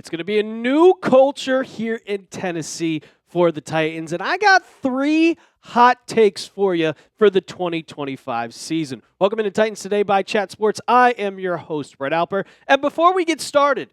It's going to be a new culture here in Tennessee for the Titans. And I got 3 hot takes for you for the 2025 season. Welcome into Titans Today by Chat Sports. I am your host, Brett Alper. And before we get started,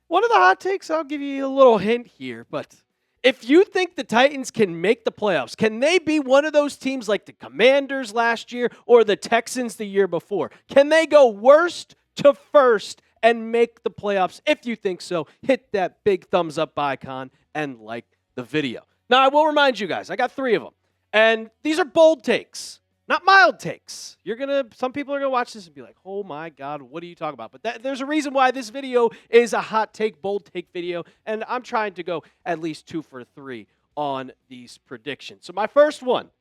one of the hot takes, I'll give you a little hint here, but if you think the Titans can make the playoffs, can they be one of those teams like the Commanders last year or the Texans the year before? Can they go worst to first and make the playoffs? If you think so, hit that big thumbs up icon and like the video. Now, I will remind you guys, I got 3 of them. And these are bold takes, not mild takes. Some people are going to watch this and be like, oh my God, what are you talking about? But there's a reason why this video is a hot take, bold take video. And I'm trying to go at least 2 for 3 on these predictions. So my first one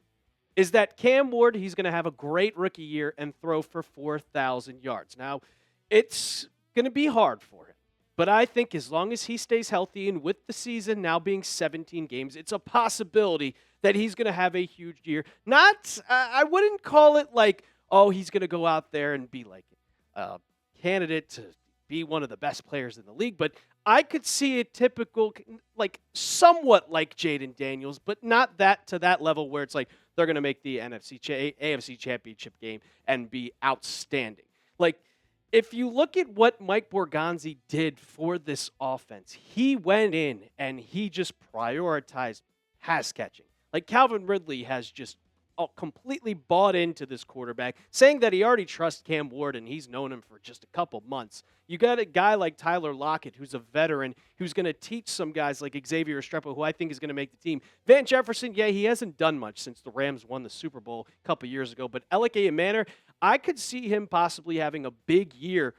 is that Cam Ward, he's going to have a great rookie year and throw for 4,000 yards. Now, it's going to be hard for him. But I think as long as he stays healthy and with the season now being 17 games, it's a possibility that he's going to have a huge year. I wouldn't call it like, oh, he's going to go out there and be like a candidate to be one of the best players in the league. But I could see a typical, like somewhat like Jaden Daniels, but not that to that level where it's like they're going to make the AFC Championship game and be outstanding. Like, if you look at what Mike Borgonzi did for this offense, he went in and he just prioritized pass catching. Like Calvin Ridley has just completely bought into this quarterback, saying that he already trusts Cam Ward and he's known him for just a couple months. You got a guy like Tyler Lockett, who's a veteran, who's going to teach some guys like Xavier Restrepo, who I think is going to make the team. Van Jefferson, yeah, he hasn't done much since the Rams won the Super Bowl a couple years ago, but Elike Manor, I could see him possibly having a big year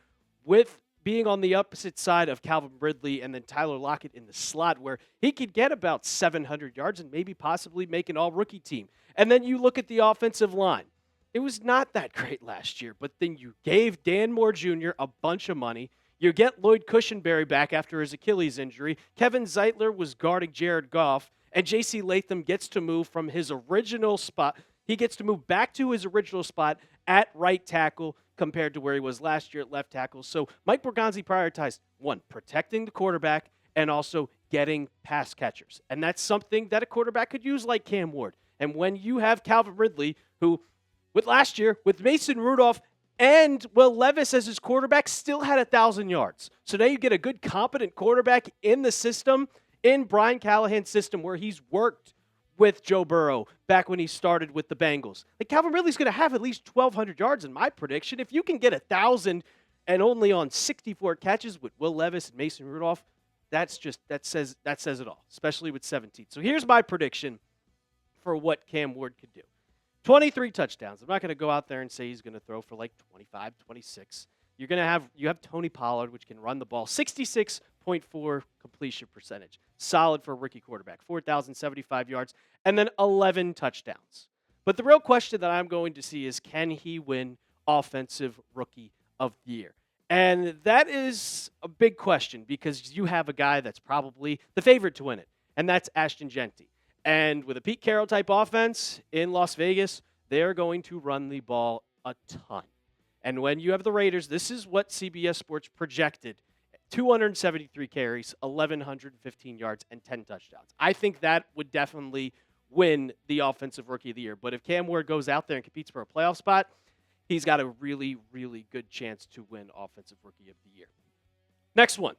with being on the opposite side of Calvin Ridley and then Tyler Lockett in the slot where he could get about 700 yards and maybe possibly make an all-rookie team. And then you look at the offensive line. It was not that great last year, but then you gave Dan Moore Jr. a bunch of money. You get Lloyd Cushenberry back after his Achilles injury. Kevin Zeitler was guarding Jared Goff, and J.C. Latham gets to move from his original spot. He gets to move back to his original spot at right tackle compared to where he was last year at left tackle. So Mike Borgonzi prioritized, 1, protecting the quarterback and also getting pass catchers. And that's something that a quarterback could use like Cam Ward. And when you have Calvin Ridley, who with last year, with Mason Rudolph and Will Levis as his quarterback, still had 1,000 yards. So now you get a good, competent quarterback in the system, in Brian Callahan's system where he's worked with Joe Burrow back when he started with the Bengals. Like Calvin Ridley's going to have at least 1,200 yards in my prediction. If you can get 1,000 and only on 64 catches with Will Levis and Mason Rudolph, that says it all, especially with 17. So here's my prediction for what Cam Ward could do. 23 touchdowns. I'm not going to go out there and say he's going to throw for like 25, 26. You have Tony Pollard, which can run the ball, 66.4 completion percentage. Solid for a rookie quarterback, 4,075 yards, and then 11 touchdowns. But the real question that I'm going to see is, can he win Offensive Rookie of the Year? And that is a big question because you have a guy that's probably the favorite to win it, and that's Ashton Genty. And with a Pete Carroll-type offense in Las Vegas, they're going to run the ball a ton. And when you have the Raiders, this is what CBS Sports projected: 273 carries, 1,115 yards, and 10 touchdowns. I think that would definitely win the Offensive Rookie of the Year. But if Cam Ward goes out there and competes for a playoff spot, he's got a really, really good chance to win Offensive Rookie of the Year. Next one.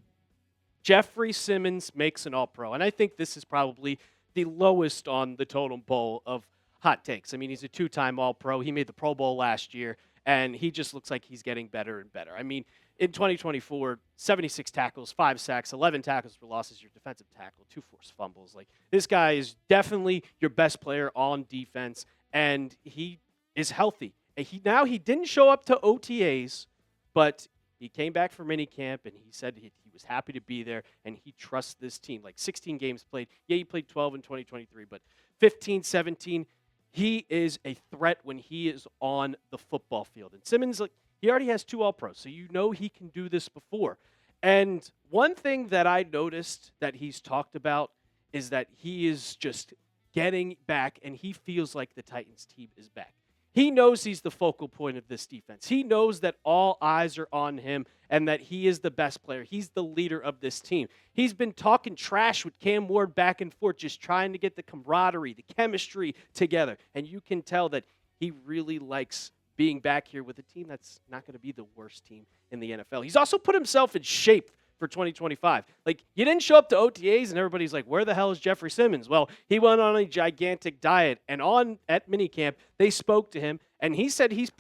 Jeffery Simmons makes an All-Pro. And I think this is probably the lowest on the totem pole of hot takes. I mean, he's a 2-time All-Pro. He made the Pro Bowl last year, and he just looks like he's getting better and better. I mean, in 2024, 76 tackles, 5 sacks, 11 tackles for losses, your defensive tackle, 2 forced fumbles. Like, this guy is definitely your best player on defense, and he is healthy. And he didn't show up to OTAs, but he came back for minicamp, and he said he was happy to be there, and he trusts this team. Like 16 games played. Yeah, he played 12 in 2023, but 15, 17, he is a threat when he is on the football field. And Simmons, he already has 2 All-Pros, so you know he can do this before. And one thing that I noticed that he's talked about is that he is just getting back, and he feels like the Titans team is back. He knows he's the focal point of this defense. He knows that all eyes are on him and that he is the best player. He's the leader of this team. He's been talking trash with Cam Ward back and forth, just trying to get the camaraderie, the chemistry together. And you can tell that he really likes being back here with a team that's not going to be the worst team in the NFL. He's also put himself in shape for 2025. Like, you didn't show up to OTAs and everybody's like, where the hell is Jeffery Simmons? Well, he went on a gigantic diet, and at minicamp, they spoke to him, and he said he's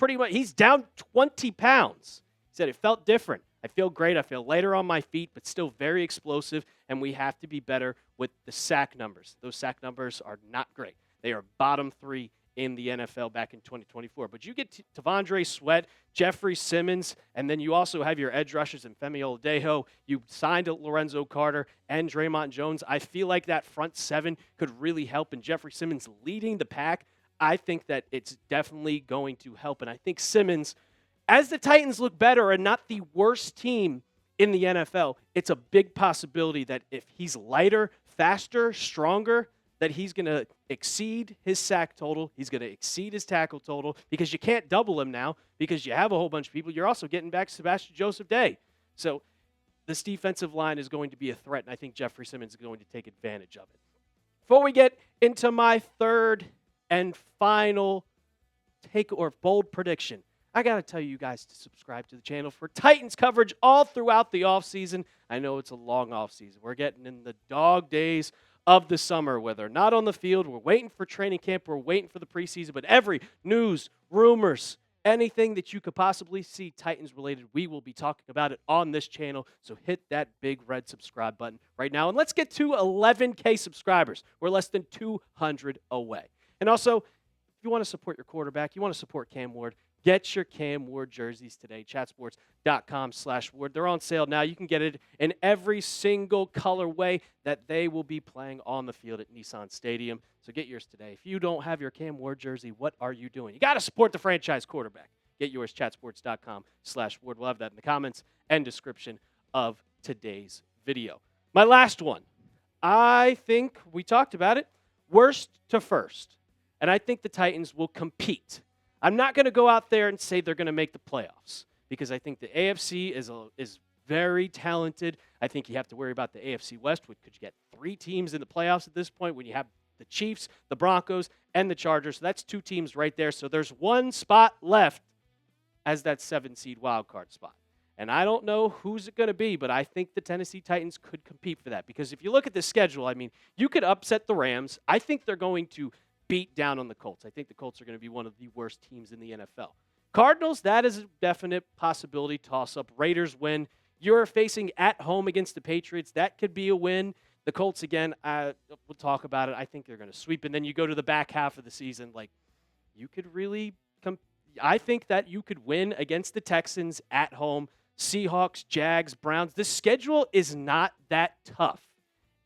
down 20 pounds. He said it felt different. I feel great. I feel lighter on my feet, but still very explosive, and we have to be better with the sack numbers. Those sack numbers are not great. They are bottom 3 in the NFL back in 2024. But you get T'Vondre Sweat, Jeffery Simmons, and then you also have your edge rushers in Femi Oladejo. You signed Lorenzo Carter and Draymond Jones. I feel like that front 7 could really help, and Jeffery Simmons leading the pack, I think that it's definitely going to help. And I think Simmons, as the Titans look better and not the worst team in the NFL, it's a big possibility that if he's lighter, faster, stronger, that he's going to exceed his sack total. He's going to exceed his tackle total because you can't double him now because you have a whole bunch of people. You're also getting back Sebastian Joseph Day. So this defensive line is going to be a threat, and I think Jeffery Simmons is going to take advantage of it. Before we get into my third and final bold prediction, I got to tell you guys to subscribe to the channel for Titans coverage all throughout the offseason. I know it's a long offseason. We're getting in the dog days of the summer, where they're not on the field. We're waiting for training camp. We're waiting for the preseason. But every news, rumors, anything that you could possibly see Titans related, we will be talking about it on this channel. So hit that big red subscribe button right now. And let's get to 11K subscribers. We're less than 200 away. And also, if you want to support your quarterback, you want to support Cam Ward, get your Cam Ward jerseys today, chatsports.com/Ward. They're on sale now. You can get it in every single colorway that they will be playing on the field at Nissan Stadium. So get yours today. If you don't have your Cam Ward jersey, what are you doing? You got to support the franchise quarterback. Get yours, chatsports.com/Ward. We'll have that in the comments and description of today's video. My last one. I think we talked about it. Worst to first. And I think the Titans will compete. I'm not going to go out there and say they're going to make the playoffs because I think the AFC is very talented. I think you have to worry about the AFC West, which could you get 3 teams in the playoffs at this point when you have the Chiefs, the Broncos, and the Chargers. So that's 2 teams right there. So there's 1 spot left as that 7-seed wild card spot. And I don't know who's it going to be, but I think the Tennessee Titans could compete for that because if you look at the schedule, I mean, you could upset the Rams. I think they're going to beat down on the Colts. I think the Colts are going to be one of the worst teams in the NFL. Cardinals, that is a definite possibility toss-up. Raiders win. You're facing at home against the Patriots. That could be a win. The Colts, again, we'll talk about it. I think they're going to sweep. And then you go to the back half of the season, like, you could really I think that you could win against the Texans at home, Seahawks, Jags, Browns. The schedule is not that tough.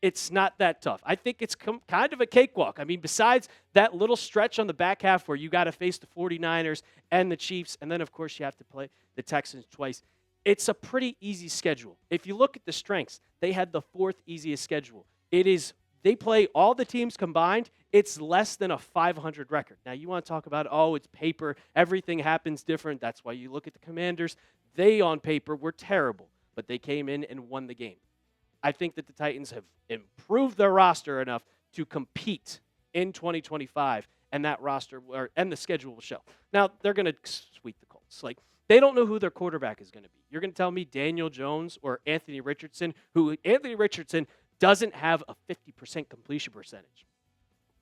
It's not that tough. I think it's kind of a cakewalk. I mean, besides that little stretch on the back half where you got to face the 49ers and the Chiefs, and then, of course, you have to play the Texans twice, it's a pretty easy schedule. If you look at the strengths, they had the 4th easiest schedule. They play all the teams combined. It's less than a 500 record. Now, you want to talk about, it's paper. Everything happens different. That's why you look at the Commanders. They, on paper, were terrible, but they came in and won the game. I think that the Titans have improved their roster enough to compete in 2025, and that roster and the schedule will show. Now, they're going to sweep the Colts. Like, they don't know who their quarterback is going to be. You're going to tell me Daniel Jones or Anthony Richardson, who Anthony Richardson doesn't have a 50% completion percentage.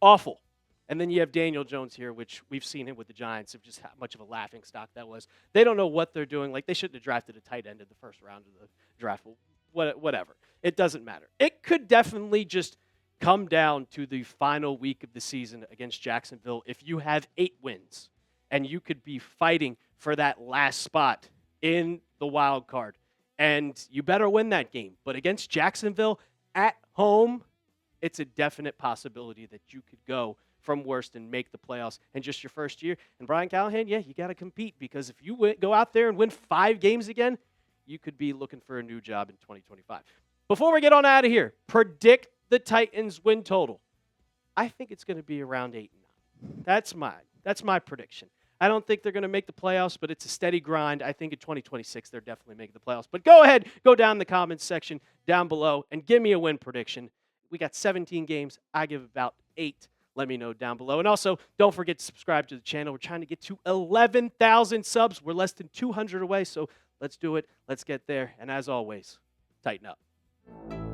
Awful. And then you have Daniel Jones here, which we've seen him with the Giants of just how much of a laughingstock that was. They don't know what they're doing. Like, they shouldn't have drafted a tight end in the first round of the draft. Whatever. It doesn't matter. It could definitely just come down to the final week of the season against Jacksonville if you have 8 wins and you could be fighting for that last spot in the wild card. And you better win that game. But against Jacksonville at home, it's a definite possibility that you could go from worst and make the playoffs in just your first year. And Brian Callahan, you got to compete because if you go out there and win 5 games again, you could be looking for a new job in 2025. Before we get on out of here, predict the Titans win total. I think it's going to be around 8-9. That's my prediction. I don't think they're going to make the playoffs, but it's a steady grind. I think in 2026 they're definitely making the playoffs. But go ahead, go down in the comments section down below and give me a win prediction. We got 17 games. I give about 8. Let me know down below. And also, don't forget to subscribe to the channel. We're trying to get to 11,000 subs. We're less than 200 away, so let's do it. Let's get there. And as always, tighten up.